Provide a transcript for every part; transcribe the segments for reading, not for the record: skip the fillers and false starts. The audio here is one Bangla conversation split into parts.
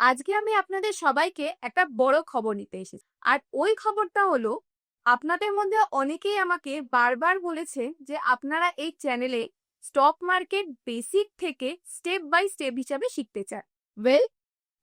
আজকে আমি আপনাদের সবাইকে একটা বড় খবর নিতে এসেছি। আর ওই খবরটা হলো, আপনাদের মধ্যে অনেকেই আমাকে বারবার বলেছে যে আপনারা এই চ্যানেলে স্টক মার্কেট বেসিক থেকে স্টেপ বাই স্টেপ হিসাবে শিখতে চান। ওয়েল,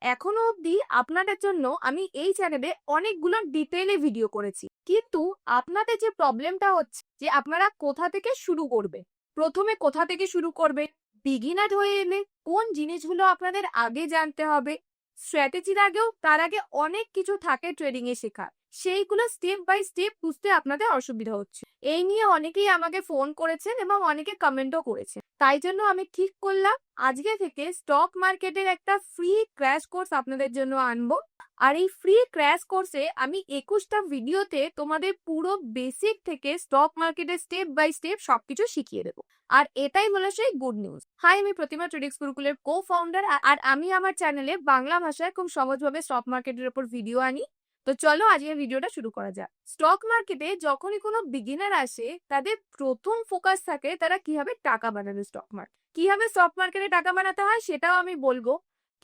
এখনো অবধি আপনাদের জন্য আমি এই চ্যানেলে অনেকগুলো ডিটেইলে ভিডিও করেছি, কিন্তু আপনাদের যে প্রবলেমটা হচ্ছে যে আপনারা কোথা থেকে শুরু করবে, প্রথমে কোথা থেকে শুরু করবে, বিগিনার হয়ে এলে কোন জিনিসগুলো আপনাদের আগে জানতে হবে, স্ট্র্যাটেজির আগেও তার আগে অনেক কিছু থাকে ট্রেডিং এ শেখার, সেইগুলো স্টেপ বাই স্টেপ বুঝতে আপনাদের অসুবিধা হচ্ছে। এই নিয়ে অনেকেই আমাকে ফোন করেছেন এবং অনেকে কমেন্টও করেছেন। তাই জন্য আমি ঠিক করলাম আজকে থেকে স্টক মার্কেটের একটা ফ্রি ক্র্যাশ কোর্স আপনাদের জন্য আনবো। আর এই ফ্রি ক্র্যাশ কোর্সে আমি 21টা ভিডিওতে তোমাদের পুরো বেসিক থেকে স্টক মার্কেটের স্টেপ বাই স্টেপ সবকিছু শিখিয়ে দেবো। আর এটাই হলো সেই গুড নিউজ। হাই, আমি প্রতিমা ট্রেডিংস গুরুকুলের কো ফাউন্ডার, আর আমি আমার চ্যানেলে বাংলা ভাষায় খুব সহজভাবে স্টক মার্কেটের উপর ভিডিও আনি। তো চলো আজকের ভিডিওটা শুরু করা যাক। স্টক মার্কেটে যখনই কোনো বিগিনার আসে, তাদের প্রথম ফোকাস থাকে তারা কিভাবে টাকা বানাবে। কিভাবে স্টক মার্কেটে টাকা বানাতে হয় সেটাও আমি বলবো,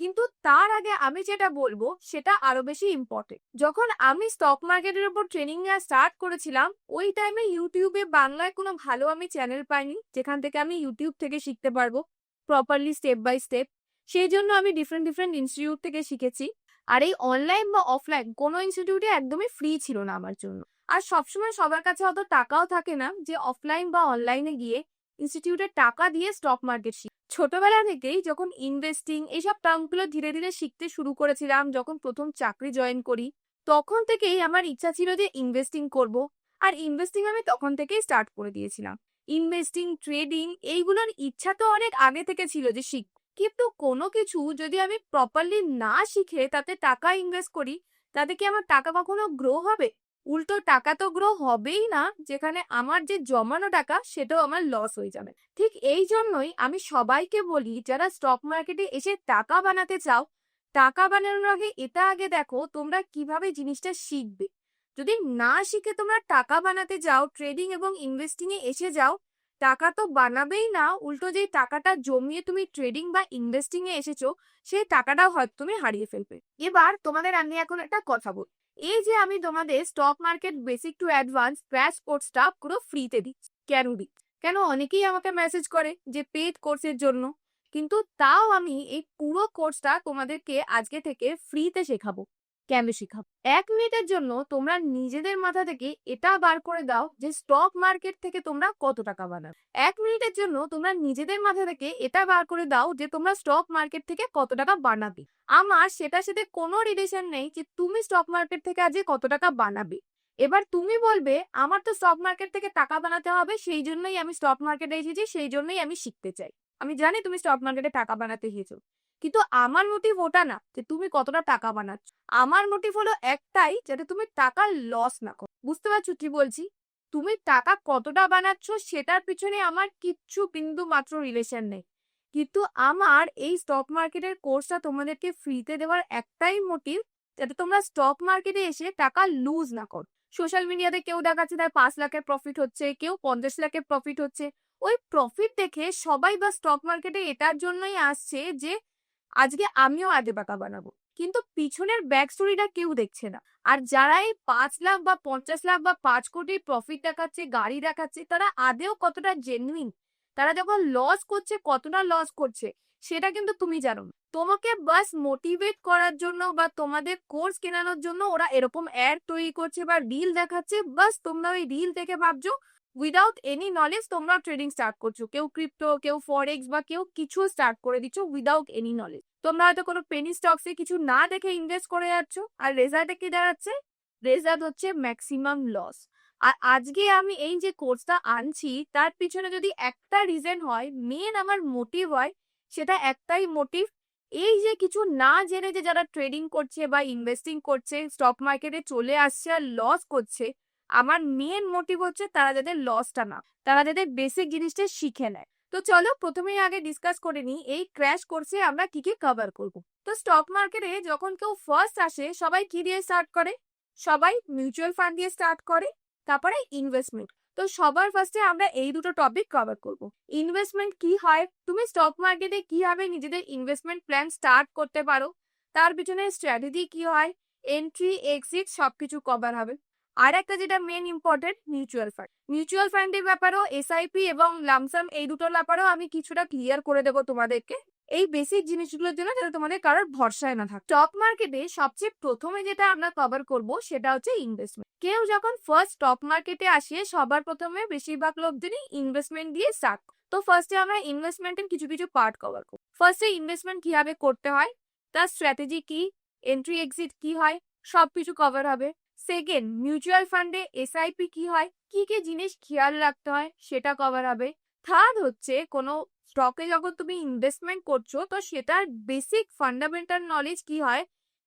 কিন্তু তার আগে আমি যেটা বলবো সেটা আরো বেশি ইম্পর্টেন্ট। যখন আমি স্টক মার্কেটের উপর ট্রেনিং নেওয়া স্টার্ট করেছিলাম, ওই টাইমে ইউটিউবে বাংলায় কোনো ভালো আমি চ্যানেল পাইনি যেখান থেকে আমি ইউটিউব থেকে শিখতে পারবো প্রপারলি স্টেপ বাই স্টেপ। সেই জন্য আমি ডিফারেন্ট ইনস্টিটিউট থেকে শিখেছি। আর এই অনলাইন বা অফলাইন কোনো ইনস্টিটিউটে একদমই ফ্রি ছিল না আমার জন্য। আর সবসময় সবার কাছে অত টাকাও থাকে না যে অফলাইন বা অনলাইনে গিয়ে ইনস্টিটিউটে টাকা দিয়ে স্টক মার্কেট শিখি। ছোটবেলা থেকেই যখন ইনভেস্টিং এইসব টার্মগুলো ধীরে ধীরে শিখতে শুরু করেছিলাম, যখন প্রথম চাকরি জয়েন করি, তখন থেকেই আমার ইচ্ছা ছিল যে ইনভেস্টিং করব। আর ইনভেস্টিং আমি তখন থেকেই স্টার্ট করে দিয়েছিলাম। ইনভেস্টিং, ট্রেডিং এইগুলোর ইচ্ছা তো অনেক আগে থেকে ছিল যে শিখব, কিন্তু কোনো কিছু যদি আমি প্রপারলি না শিখে তাতে টাকা ইনভেস্ট করি, তাতে কি আমার টাকা কখনো গ্রো হবে? উল্টো টাকা তো গ্রো হবেই না, যেখানে আমার যে জমানো টাকা সেটাও আমার লস হয়ে যাবে। ঠিক এই জন্যই আমি সবাইকে বলি, যারা স্টক মার্কেটে এসে টাকা বানাতে চাও, টাকা বানানোর আগে এটা আগে দেখো তোমরা কিভাবে জিনিসটা শিখবে। যদি না শিখে তোমরা টাকা বানাতে যাও, ট্রেডিং এবং ইনভেস্টিং এ এসে যাও, টাকা তো বানাবেই না, উল্টো যে টাকাটা জমিয়ে তুমি ট্রেডিং বা ইনভেস্টিং এ এসেছো সেই টাকাটাও হয়তো তুমি হারিয়ে ফেলবে। এবার তোমাদের আমি এখন একটা কথা বল, এই যে আমি তোমাদের stock market basic to advance crash কোর্সটা পুরো ফ্রিতে দিচ্ছি, কেন দিচ্ছি? কেন অনেকেই আমাকে মেসেজ করে যে পেড কোর্সের জন্য, কিন্তু তাও আমি এই পুরো কোর্সটা তোমাদেরকে আজকে থেকে ফ্রিতে শেখাবো। কেন শেখাবো? 1 মিনিটের জন্য তোমরা নিজেদের মাথা থেকে এটা বার করে দাও যে স্টক মার্কেট থেকে তোমরা কত টাকা বানাবে। 1 মিনিটের জন্য তোমরা নিজেদের মাথা থেকে এটা বার করে দাও যে তোমরা স্টক মার্কেট থেকে কত টাকা বানাবে। আমার সেটার সাথে কোনো রিলেশন নেই যে তুমি স্টক মার্কেট থেকে আজকে কত টাকা বানাবে। এবার তুমি বলবে আমার তো স্টক মার্কেট থেকে টাকা বানাতে হবে, সেই জন্যই আমি স্টক মার্কেটে এসেছি, সেই জন্যই আমি শিখতে চাই। আমি জানি তুমি স্টক মার্কেটে টাকা বানাতে এসেছো, কিন্তু আমার মোটিভ ওটা না যে তুমি কতটা টাকা বানাচ্ছ। আমার মোটিভ হলো একটাই, যাতে তুমি টাকা লস না করো। বুঝতে পারছো কি বলছি? তুমি টাকা কতটা বানাচ্ছ সেটার পিছনে আমার কিচ্ছু বিন্দু মাত্র রিলেশন নেই, কিন্তু আমার এই স্টক মার্কেটের কোর্সটা তোমাদেরকে ফ্রিতে দেওয়ার একটাই মোটিভ, যাতে তোমরা স্টক মার্কেটে এসে টাকা লুজ না করো। সোশ্যাল মিডিয়াতে কেউ দেখাচ্ছে তার 5 লাখের প্রফিট হচ্ছে, কেউ 50 লাখের প্রফিট হচ্ছে। ওই প্রফিট দেখে সবাই বা স্টক মার্কেটে এটার জন্যই আসছে যে আজকে আমিও আগে টাকা বানাবো, কিন্তু পিছনের ব্যাক স্টোরিটা কেউ দেখছে না। আর যারা এই 5 লাখ বা 50 লাখ বা 5 কোটির প্রফিট দেখাচ্ছে, গাড়ি দেখাচ্ছে, তারা আদেও কতটা জেনুইন, তারা যখন লস করছে কতটা লস করছে সেটা কিন্তু তুমি জানো না। তোমাকে বাস মোটিভেট করার জন্য বা তোমাদের কোর্স কেনানোর জন্য ওরা এরকম অ্যাড তৈরি করছে বা রিল দেখাচ্ছে, বাস তোমরা ওই রিল দেখে ভাবছো উইদাউট এনি নলেজ তোমরা ট্রেডিং স্টার্ট করছো। কেউ ক্রিপ্টো, কেউ ফরেক্স বা কেউ কিছু স্টার্ট করে দিচ্ছ উইদাউট এনি নলেজ। তোমরা হয়তো কোনো পেনি স্টকসে কিছু না দেখে ইনভেস্ট করে যাচ্ছ, আর রেজাল্টে কি দাঁড়াচ্ছে? রেজাল্ট হচ্ছে ম্যাক্সিমাম লস। আর আজকে আমি এই যে কোর্সটা আনছি তার পিছনে যদি একটা রিজন হয়, মেন আমার মোটিভ হয়, সেটা একটাই মোটিভ, এই যে কিছু না জেনে যে যারা ট্রেডিং করছে বা ইনভেস্টিং করছে, স্টক মার্কেটে চলে আসছে আর লস করছে, আমার মেন মোটিভ হচ্ছে তারা যাদের লসটা না, তারা যাদের বেসিক জিনিসটা শিখে নেয়। তো চলো প্রথমেই আগে ডিসকাস করে নিই এই ক্র্যাশ কোর্সে আমরা কি কি কভার করব। তো স্টক মার্কেটে যখন কেউ ফার্স্ট আসে সবাই কি দিয়ে স্টার্ট করে? সবাই মিউচুয়াল ফান্ড দিয়ে স্টার্ট করে, তারপরে ইনভেস্টমেন্ট। তো সবার ফার্স্টে আমরা এই দুটো টপিক কভার করব। ইনভেস্টমেন্ট কি হয়, তুমি স্টক মার্কেটে কিভাবে নিজেদের ইনভেস্টমেন্ট প্ল্যান স্টার্ট করতে পারো, তার পিছনে স্ট্র্যাটেজি কি হয়, এন্ট্রি এক্সিট সবকিছু কভার হবে। আর একটা যেটা main important, mutual fund. Mutual ফান্ডের ব্যাপারেও এসআইপি এবং লামসাম এই দুটোর ব্যাপারেও আমি কিছুটা ক্লিয়ার করে দেবো তোমাদেরকে, এই বেসিক জিনিসগুলোর জন্য, যাতে তোমাদের কারোর ভরসায় না থাকে। স্টক মার্কেটে সবচেয়ে প্রথমে যেটা আমরা কভার করব সেটা হচ্ছে ইনভেস্টমেন্ট। কেউ যখন ফার্স্ট স্টক মার্কেটে আসে সবার প্রথমে বেশিরভাগ লোকজনই ইনভেস্টমেন্ট দিয়ে স্টার্ট। তো ফার্স্টে আমরা ইনভেস্টমেন্টের কিছু কিছু পার্ট কভার করব। ফার্স্টে ইনভেস্টমেন্ট কিভাবে করতে হয়, তার স্ট্র্যাটেজি কি, এন্ট্রি এক্সিট কি হয়, সবকিছু কভার হবে। সেকেন্ড, মিউচুয়াল ফান্ডে এসআইপি কি হয়, কি কি জিনিস খেয়াল রাখতে হয় সেটা কভার হবে। থার্ড হচ্ছে কোনো স্টকে যখন তুমি ইনভেস্টমেন্ট করছো তো সেটার বেসিক ফান্ডামেন্টাল নলেজ কি হয়,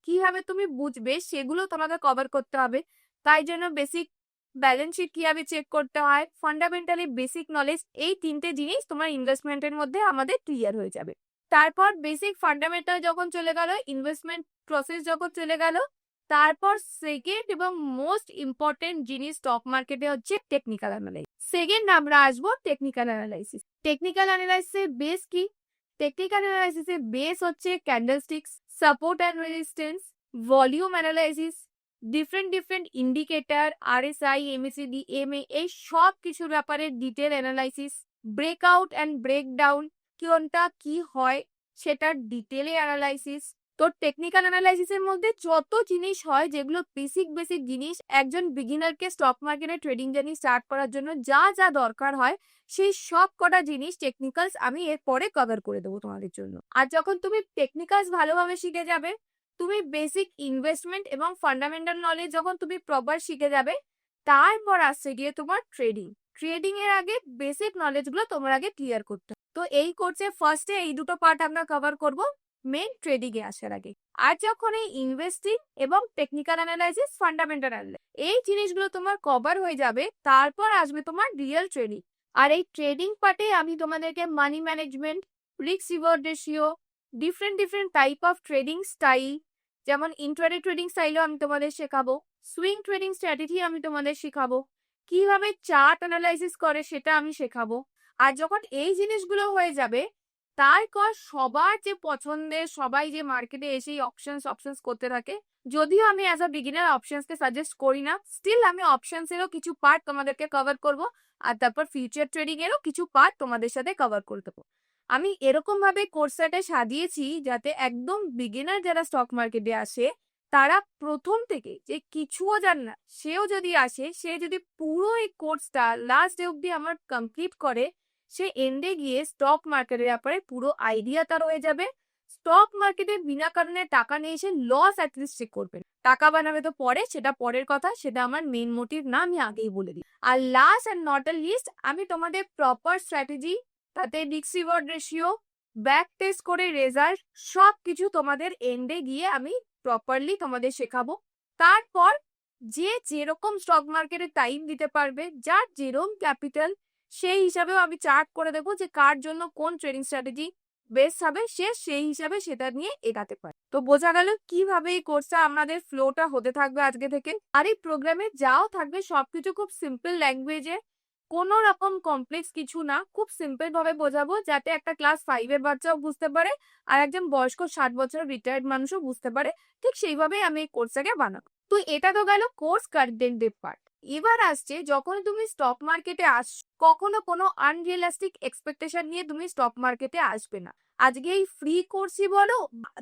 কিভাবে তুমি বুঝবে, সেগুলো তোমাকে কভার করতে হবে। তাই জন্য বেসিক ব্যালেন্স শিট কিভাবে চেক করতে হয়, ফান্ডামেন্টালি বেসিক নলেজ, এই তিনটে জিনিস তোমার ইনভেস্টমেন্টের মধ্যে আমাদের ক্লিয়ার হয়ে যাবে। তারপর বেসিক ফান্ডামেন্টাল যখন চলে গেল, ইনভেস্টমেন্ট প্রসেস যখন চলে গেল, তারপর সেকেন্ড এবং মোস্ট ইম্পর্টেন্ট জিনিস স্টক মার্কেটে হচ্ছে টেকনিক্যাল অ্যানালাইসিস। সেকেন্ড আমরা আসবো টেকনিক্যাল অ্যানালাইসিস। টেকনিক্যাল অ্যানালাইসিসের বেস কি? টেকনিক্যাল অ্যানালাইসিসের বেস হচ্ছে candlesticks, support and resistance, volume analysis, different indicator, RSI, MACD, MA, এই সব কিছুর ব্যাপারে detail analysis, breakout and breakdown, কোনটা কি হয় সেটার ডিটেলে অ্যানালাইসিস। তো টেকনিক্যাল অ্যানালাইসিসের মধ্যে যত জিনিস হয়, যেগুলো বেসিক জিনিস, একজন বিগিনারকে স্টক মার্কেটে ট্রেডিং জার্নি স্টার্ট করার জন্য যা যা দরকার হয়, সেই সব কটা জিনিস টেকনিক্যালস আমি এর পরে কভার করে দেবো তোমাদের জন্য। আর যখন তুমি টেকনিক্যালস ভালোভাবে শিখে যাবে, তুমি বেসিক ইনভেস্টমেন্ট এবং ফান্ডামেন্টাল নলেজ যখন তুমি প্রপার শিখে যাবে, তারপর আসছে গিয়ে তোমার ট্রেডিং। ট্রেডিং এর আগে বেসিক নলেজ গুলো তোমার আগে ক্লিয়ার করতে হবে। তো এই কোর্সে ফার্স্টে এই দুটো পার্ট আমরা কভার করব মেন ট্রেডিং এ আসার আগে। আর যখন এই ইনভেস্টিং এবং টেকনিক্যাল অ্যানালাইসিস, ফান্ডামেন্টাল অ্যানালাইসিস, এই জিনিসগুলো তোমার কভার হয়ে যাবে, তারপর আসবে তোমার রিয়েল ট্রেডিং। আর এই ট্রেডিং পার্টে আমি তোমাদেরকে money management, risk reward ratio, different type of trading style, যেমন ইন্ট্রাডে ট্রেডিং স্টাইলও আমি তোমাদের শেখাবো, সুইং ট্রেডিং স্ট্র্যাটেজি আমি তোমাদের শেখাবো, কিভাবে চার্ট অ্যানালাইসিস করে সেটা আমি শেখাবো। আর যখন এই জিনিসগুলো হয়ে যাবে, তারপর সবার যে পছন্দের, সবাই যে মার্কেটে এসে অপশনস করতে থাকে, যদিও আমি অ্যাজ আ বিগিনার অপশনসকে সাজেস্ট করি না, স্টিল আমি অপশনসেরও কিছু পার্ট তোমাদেরকে কভার করব। আর তারপর ফিউচার ট্রেডিং এরও কিছু পার্ট তোমাদের সাথে কভার করে দেবো। আমি এরকম ভাবে কোর্সটা সাজিয়েছি যাতে একদম বিগিনার যারা স্টক মার্কেটে আসে, তারা প্রথম থেকে যে কিছুও জান না সেও যদি আসে, সে যদি পুরো এই কোর্সটা লাস্ট ডে অব্দি আমার কমপ্লিট করে, সে এন্ডে গিয়ে স্টক মার্কেটের ব্যাপারে পুরো আইডিয়া তার হয়ে যাবে। স্টক মার্কেটে বিনা কারণে টাকা নিয়ে এসে লস অ্যাটলিস্ট চেক করবেন। টাকা বানাবে তো পরে, সেটা পরের কথা, সেটা আমার মেইন মোটিভ না, আমি আগেই বলে দিই। আর last and not a least, আমি তোমাদের প্রপার স্ট্র্যাটেজি, তাতে risk reward ratio, back test করে রেজাল্ট, সব কিছু তোমাদের এন্ডে গিয়ে আমি প্রপারলি তোমাদের শেখাবো। তারপর যে যেরকম স্টক মার্কেটে টাইম দিতে পারবে, যার যেরকম ক্যাপিটাল, সেই হিসাবেও আমি চার্ট করে দেবো যে কার জন্য কোন ট্রেডিং স্ট্র্যাটেজি বেস্ট হবে, সে সেই হিসাবে সেটা নিয়ে এগাতে পারে। তো বোঝা গেল কিভাবে এই কোর্সটা আমাদের ফ্লোটা হতে থাকবে আজকে থেকে। আর এই প্রোগ্রামে যাও থাকবে সবকিছু খুব সিম্পল ল্যাঙ্গুয়েজে, কোনো রকম কমপ্লেক্স কিছু না, খুব সিম্পল ভাবে বোঝাবো যাতে একটা ক্লাস 5 এর বাচ্চাও বুঝতে পারে আর একজন বয়স্ক 60 বছরের রিটায়ার্ড মানুষও বুঝতে পারে। ঠিক সেইভাবেই আমি এই কোর্সটাকে বানাবো। তো এটা তো গেল কোর্স কন্টেন্টের পার্ট। এবার আসছে, যখন তুমি স্টক মার্কেটে কখনো কোনো আনরিয়েলিস্টিক এক্সপেকটেশন নিয়ে তুমি স্টক মার্কেটে আসবে না। আজকে এই ফ্রি কোর্সই বলো,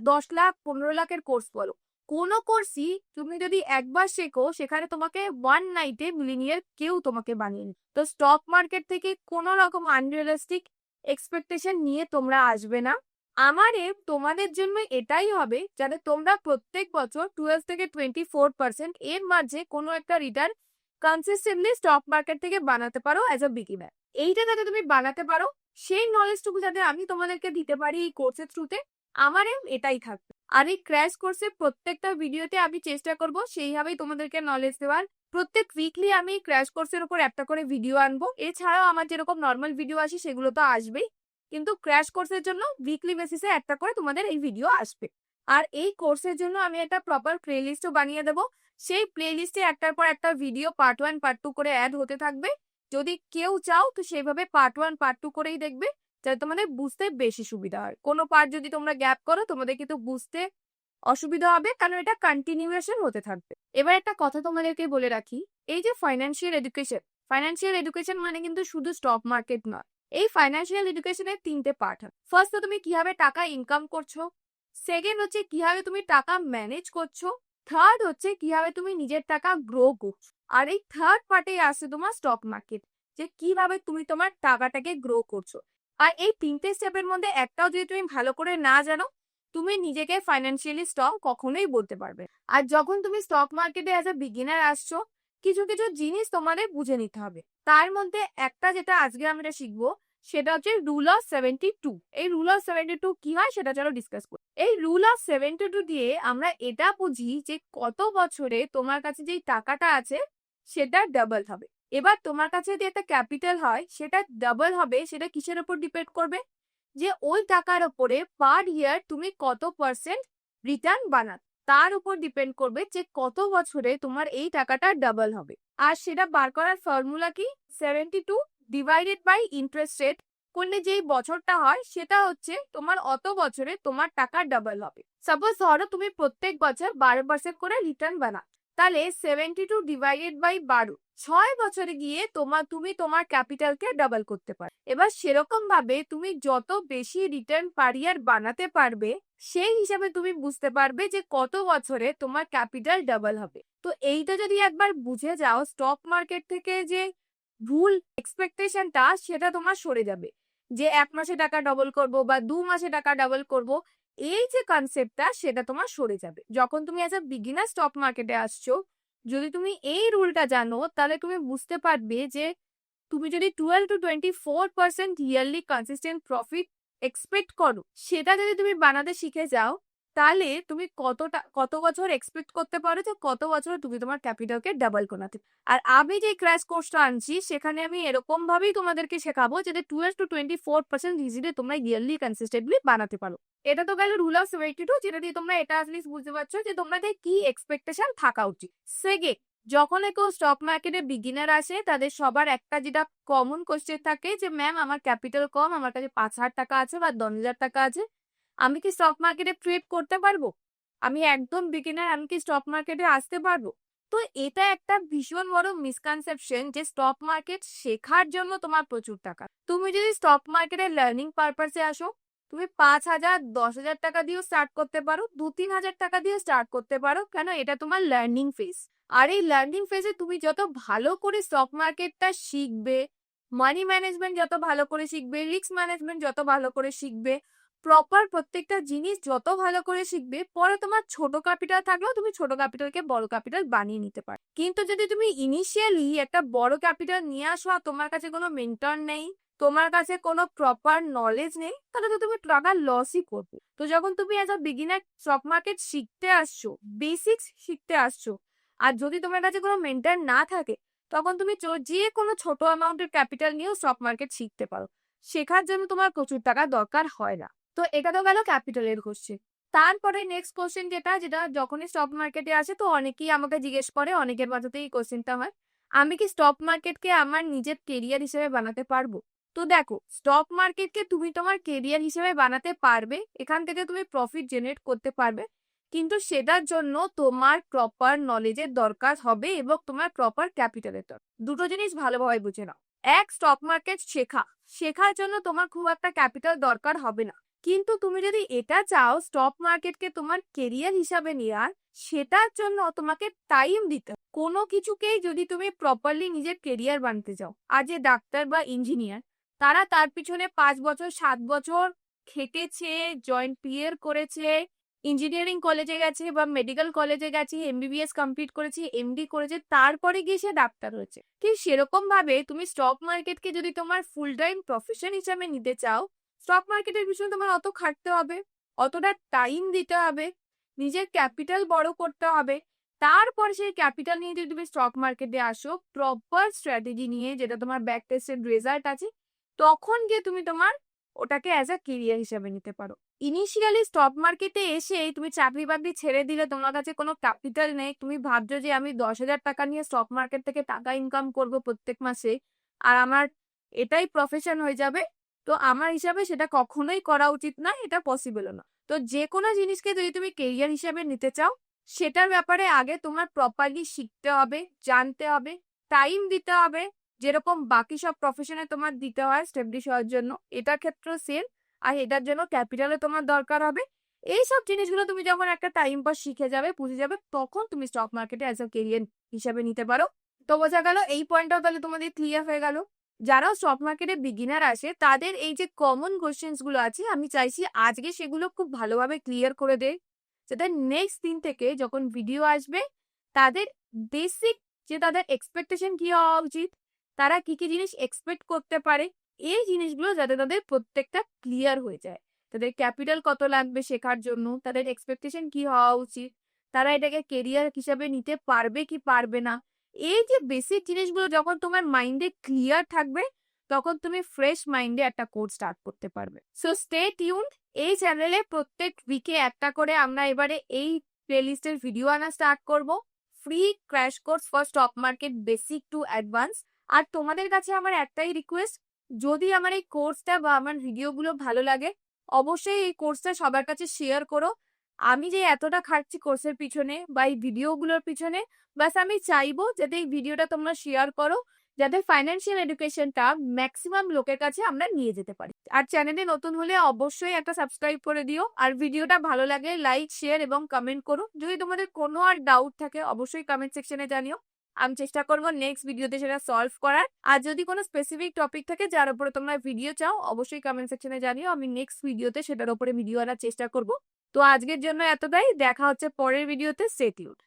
10 লাখ 15 লাখের কোর্স বলো, কোনো কোর্সই তুমি যদি একবার শেখো, সেখানে তোমাকে ওয়ান নাইটে মিলিনিয়ার কেউ তোমাকে বানিয়ে নেবে। তো স্টক মার্কেট থেকে কোনো রকম আনরিয়েলিস্টিক এক্সপেকটেশন নিয়ে তোমরা আসবে না। আমার তোমাদের জন্য এটাই হবে যাতে তোমরা প্রত্যেক বছর 12 থেকে 24% এর মাঝে কোনো একটা রিটার্ন কনসিস্টেন্টলি স্টক মার্কেট থেকে বানাতে পারো অ্যাজ আ বিগিনার। এইটা যাতে তুমি বানাতে পারো, সেই নলেজটুকু যাতে আমি তোমাদেরকে দিতে পারি এই কোর্সের থ্রুতে, আমার এটাই থাকবে। আর এই ক্র্যাশ কোর্সের প্রত্যেকটা ভিডিওতে আমি চেষ্টা করব সেইভাবেই তোমাদেরকে নলেজ দেওয়ার। প্রত্যেক উইকলি আমি ক্র্যাশ কোর্সের উপর একটা করে ভিডিও আনবো। এছাড়াও আমার যেরকম নর্মাল ভিডিও আসে সেগুলো তো আসবেই, কিন্তু ক্র্যাশ কোর্সের জন্য উইকলি বেসিসে একটা করে তোমাদের এই ভিডিও আসবে। আর এই কোর্সের জন্য আমি একটা প্রপার প্লেলিস্টও বানিয়ে দেবো। সেই প্লেলিস্টে একটার পর একটা ভিডিও পার্ট 1 পার্ট 2 করে অ্যাড হতে থাকবে। যদি কেউ চাও তো সেইভাবে পার্ট 1 পার্ট 2 করেই দেখবে, যাতে তোমাদের বুঝতে বেশি সুবিধা হয়। কোনো পার্ট যদি তোমরা গ্যাপ করো, তোমাদের কিন্তু বুঝতে অসুবিধা হবে, কারণ এটা কন্টিনিউয়েশন হতে থাকবে। এবার একটা কথা তোমাদেরকে বলে রাখি, এই যে ফাইন্যান্সিয়াল এডুকেশন মানে কিন্তু শুধু স্টক মার্কেট নয়। এই ফাইন্যান্সিয়াল এডুকেশনের 3টে পার্ট হয়। ফার্স্ট তো তুমি কিভাবে টাকা ইনকাম করছো, সেকেন্ড হচ্ছে কিভাবে তুমি টাকা ম্যানেজ করছো, থার্ড হচ্ছে কিভাবে তুমি নিজের টাকা গ্রো করছো, আর এই থার্ড পার্টে আসছে তোমার স্টক মার্কেট, যে কিভাবে তুমি তোমার টাকাটাকে গ্রো করছো। আর এই 3টে স্টেপের মধ্যে একটাও যদি তুমি ভালো করে না জানো, তুমি নিজেকে ফাইন্যান্সিয়ালি স্ট্রং কখনোই বলতে পারবে। আর যখন তুমি স্টক মার্কেটে অ্যাজ এ বিগিনার আসছো, কিছু কিছু জিনিস তোমাদের বুঝে নিতে হবে। তার মধ্যে একটা যেটা আজকে আমরা শিখবো, সেটা হচ্ছে রুল অফ 72। এই রুল অফ 72 কি হয় সেটা চলো ডিসকাস করি। এই রুল অফ 72 দিয়ে আমরা এটা বুঝি যে কত বছরে তোমার কাছে যেই টাকাটা আছে সেটা ডাবল হবে। এবার তোমার কাছে যদি একটা ক্যাপিটাল হয়, সেটা ডাবল হবে, সেটা কিসের উপর ডিপেন্ড করবে, যে ওই টাকার উপরে পার ইয়ার তুমি কত পার্সেন্ট রিটার্ন বানাত, তার উপর ডিপেন্ড করবে যে কত বছরে তোমার এই টাকাটা ডাবল হবে। আর সেটা বার করার ফর্মুলা কি, 72 ডিভাইডেড বাই ইন্টারেস্ট রেট করলে যেই বছরটা হয় সেটা হচ্ছে তোমার অত বছরে তোমার টাকা ডাবল হবে। সাপোজ ধরো তুমি প্রত্যেক বছর 12% করে রিটার্ন বানাও, তাহলে 72 ডিভাইডেড বাই 12, 6 বছরে গিয়ে তুমি তোমার ক্যাপিটালকে ডাবল করতে পারো। এবার সেরকম ভাবে তুমি যত বেশি রিটার্ন পার ইয়ার বানাতে পারবে, সেই হিসাবে তুমি বুঝতে পারবে যে কত বছরে তোমার ক্যাপিটাল ডাবল হবে। তো এইটা যদি একবার বুঝে যাও, স্টক মার্কেট থেকে যে ভুল এক্সপেকটেশনটা সেটা তোমার সরে যাবে, যে 1 মাসে টাকা ডবল করব বা 2 মাসে টাকা ডবল করব, এই যে কনসেপ্টটা সেটা তোমার সরে যাবে যখন তুমি অ্যাজ আ বিগিনার স্টক মার্কেটে আসছো। যদি তুমি এই রুলটা জানো, তাহলে তুমি বুঝতে পারবে যে তুমি যদি 12 to 24% yearly consistent profit expect করো, সেটা যদি তুমি বানাতে শিখে যাও, তাহলে তুমি কত বছর এক্সপেক্ট করতে পারো যে কত বছরে তুমি তোমার ক্যাপিটালকে ডাবল করাতে। আর আমি যে ক্র্যাশ কোর্সটা আনছি, সেখানে আমি এরকম ভাবেই তোমাদেরকে শেখাবো যাতে 12 to 24% ইজিলি তোমরা ইয়ারলি কনসিস্টেন্টলি বানাতে পারো। এটা তো গেল রুল অফ 72, যেটা দিয়ে তোমরা এটা অ্যাটলিস্ট বুঝতে পারছো যে তোমাদের কি এক্সপেকটেশন থাকা উচিত। সেকেন্ড, যখন কেউ স্টক মার্কেটে বিগিনার আসে, তাদের সবার একটা যেটা কমন কোশ্চেন থাকে যে ম্যাম আমার ক্যাপিটাল কম, আমার কাছে 5,000 টাকা আছে বা 10,000 টাকা আছে, আমি কি স্টক মার্কেটে ট্রেড করতে পারবো? আমি একদম বিগিনার, আমি কি স্টক মার্কেটে আসতে পারবো? তো এটা একটা ভীষণ বড় মিসকনসেপশন যে স্টক মার্কেট শেখার জন্য তোমার প্রচুর টাকা। তুমি যদি স্টক মার্কেটে লার্নিং পারপাসে আসো, তুমি 5,000 10,000 টাকা দিয়েও স্টার্ট করতে পারো, 2-3 হাজার টাকা দিয়ে স্টার্ট করতে পারো, কেন এটা তোমার লার্নিং ফেজ। আর এই লার্নিং ফেজে তুমি যত ভালো করে স্টক মার্কেটটা শিখবে, মানি ম্যানেজমেন্ট যত ভালো করে শিখবে, রিস্ক ম্যানেজমেন্ট যত ভালো করে শিখবে, প্রপার প্রত্যেকটা জিনিস যত ভালো করে শিখবে, পরে তোমার ছোট ক্যাপিটাল থাকলেও তুমি ছোট ক্যাপিটালকে বড় ক্যাপিটাল বানিয়ে নিতে পারো। কিন্তু যদি তুমি ইনিশিয়ালি একটা বড় ক্যাপিটাল নিয়ে আসো আর তোমার কাছে কোনো মেন্টর নেই, তোমার কাছে কোনো প্রপার নলেজ নেই, তাহলে তো তুমি টাকা লসই করবে। তো যখন তুমি as a beginner stock market শিখতে আসছো, বেসিক্স শিখতে আসছো, আর যদি তোমার কাছে কোনো মেন্টর না থাকে, তখন তুমি যে কোনো ছোট অ্যামাউন্টের ক্যাপিটাল নিয়েও স্টক মার্কেট শিখতে পারো। শেখার জন্য তোমার প্রচুর টাকা দরকার হয় না। তো এটা তো গেল ক্যাপিটালের কোশ্চেন। তারপরে নেক্সট কোশ্চেন যেটা যখনই স্টক মার্কেটে আসে, তো অনেকেই আমাকে জিজ্ঞেস করে, অনেকের মাথাতেই এই কোশ্চেনটা হয়, আমি কি স্টক মার্কেটকে আমার নিজের কেরিয়ার হিসেবে বানাতে পারবো? তো দেখো, স্টক মার্কেটকে তুমি তোমার কেরিয়ার হিসেবে বানাতে পারবে, এখান থেকে তুমি প্রফিট জেনারেট করতে পারবে, কিন্তু সেটার জন্য তোমার প্রপার নলেজের দরকার হবে এবং তোমার প্রপার ক্যাপিটালের দরকার। দুটো জিনিস ভালোভাবে বুঝে নাও। এক, স্টক মার্কেট শেখার জন্য তোমার খুব একটা ক্যাপিটাল দরকার হবে না, কিন্তু তুমি যদি এটা চাও স্টক মার্কেটকে তোমার কেরিয়ার হিসাবে নেওয়ার, সেটার জন্য তোমাকে টাইম দিতে হবে। কোনো কিছুকেই যদি তুমি প্রপারলি নিজের কেরিয়ার বানাতে চাও, আর যে ডাক্তার বা ইঞ্জিনিয়ার, তারা তার পিছনে 5 বছর 7 বছর খেটেছে, জয়েন্ট পিএর করেছে, ইঞ্জিনিয়ারিং কলেজে গেছে বা মেডিকেল কলেজে গেছে, এমবিবিএস কমপ্লিট করেছে, এমডি করেছে, তারপরে গিয়ে সে ডাক্তার হয়েছে। ঠিক সেরকম ভাবে তুমি স্টক মার্কেটকে যদি তোমার ফুল টাইম প্রফেশন হিসাবে নিতে চাও, স্টক মার্কেটের পিছনে তোমার অত খাটতে হবে, অতটা টাইম দিতে হবে, নিজের ক্যাপিটাল বড় করতে হবে। তারপর সেই ক্যাপিটাল নিয়ে যদি তুমি স্টক মার্কেটে আসো প্রপার স্ট্র্যাটেজি নিয়ে, যেটা তোমার ব্যাক টেস্টেড রেজাল্ট আছে, তখন গিয়ে তুমি তোমার ওটাকে অ্যাজ আ কেরিয়ার হিসাবে নিতে পারো। ইনিশিয়ালি স্টক মার্কেটে এসে তুমি চাকরি বাকরি ছেড়ে দিলে, তোমার কাছে কোনো ক্যাপিটাল নেই, তুমি ভাবছো যে আমি 10,000 টাকা নিয়ে স্টক মার্কেট থেকে টাকা ইনকাম করব প্রত্যেক মাসে, আর আমার এটাই প্রফেশন হয়ে যাবে, তো আমার হিসাবে সেটা কখনোই করা উচিত না, এটা পসিবল না। তো যে কোনো জিনিসকে যদি তুমি কেরিয়ার হিসেবে নিতে চাও, সেটার ব্যাপারে আগে তোমার প্রপারলি শিখতে হবে, জানতে হবে, টাইম দিতে হবে, যেরকম বাকি সব প্রফেশনে তোমার দিতে হয় স্টেবলিশ হওয়ার জন্য, এটার ক্ষেত্রেও সেম। আর এটার জন্য ক্যাপিটালও তোমার দরকার হবে। এইসব জিনিসগুলো তুমি যখন একটা টাইম পর শিখে যাবে, বুঝে যাবে, তখন তুমি স্টক মার্কেটে অ্যাজ আ কেরিয়ার হিসাবে নিতে পারো। তো বোঝা গেল, এই পয়েন্টটাও তাহলে তোমাদের ক্লিয়ার হয়ে গেল। যারা স্টক মার্কেটে বিগিনার আসে, তাদের এই যে কমন কোশ্চেন্স গুলো আছে, আমি চাইছি আজকে সেগুলো খুব ভালোভাবে ক্লিয়ার করে দেয়, যাতে নেক্সট দিন থেকে যখন ভিডিও আসবে, তাদের বেসিক যে তাদের এক্সপেকটেশন কি হওয়া উচিত, তারা কি কি জিনিস এক্সপেক্ট করতে পারে, এই জিনিসগুলো যাতে তাদের প্রত্যেকটা ক্লিয়ার হয়ে যায়। তাদের ক্যাপিটাল কত লাগবে শেখার জন্য, তাদের এক্সপেকটেশন কি হওয়া উচিত, তারা এটাকে কেরিয়ার হিসাবে নিতে পারবে কি পারবে না, এই যে বেসিক জিনিসগুলো যখন তোমার মাইন্ডে ক্লিয়ার থাকবে, তখন তুমি ফ্রেশ মাইন্ডে একটা কোর্স স্টার্ট করতে পারবে। So stay tuned. এই চ্যানেলে প্রত্যেক উইকে একটা করে আমরা এবারে এই প্লেলিস্টের ভিডিও আনা স্টার্ট করব, free crash course for stock market basic to advance. আর তোমাদের কাছে আমার একটাই রিকোয়েস্ট, যদি আমার এই কোর্সটা বা আমার ভিডিওগুলো ভালো লাগে, অবশ্যই এই কোর্সটা সবার কাছে শেয়ার করো। আমি যে এতটা খাটছি কোর্সের পিছনে বা এই ভিডিওগুলোর পিছনে, বাস আমি চাইবো যাতে এই ভিডিওটা তোমরা শেয়ার করো, যাতে ফাইন্যান্সিয়াল এডুকেশনটা ম্যাক্সিমাম লোকের কাছে আমরা নিয়ে যেতে পারি। আর চ্যানেলে নতুন হলে অবশ্যই একটা সাবস্ক্রাইব করে দিও। আর ভিডিওটা ভালো লাগে লাইক, শেয়ার এবং কমেন্ট করো। যদি তোমাদের কোনো আর ডাউট থাকে, অবশ্যই কমেন্ট সেকশনে জানিও। আমি চেষ্টা করবো নেক্সট ভিডিওতে সেটা সলভ করার। আর যদি কোনো স্পেসিফিক টপিক থাকে যার উপরে তোমরা ভিডিও চাও, অবশ্যই কমেন্ট সেকশনে জানিও। আমি নেক্সট ভিডিওতে সেটার উপরে ভিডিও আনার চেষ্টা করব। তো আজকের জন্য এতটাই, দেখা হচ্ছে পরের ভিডিওতে। Stay tuned.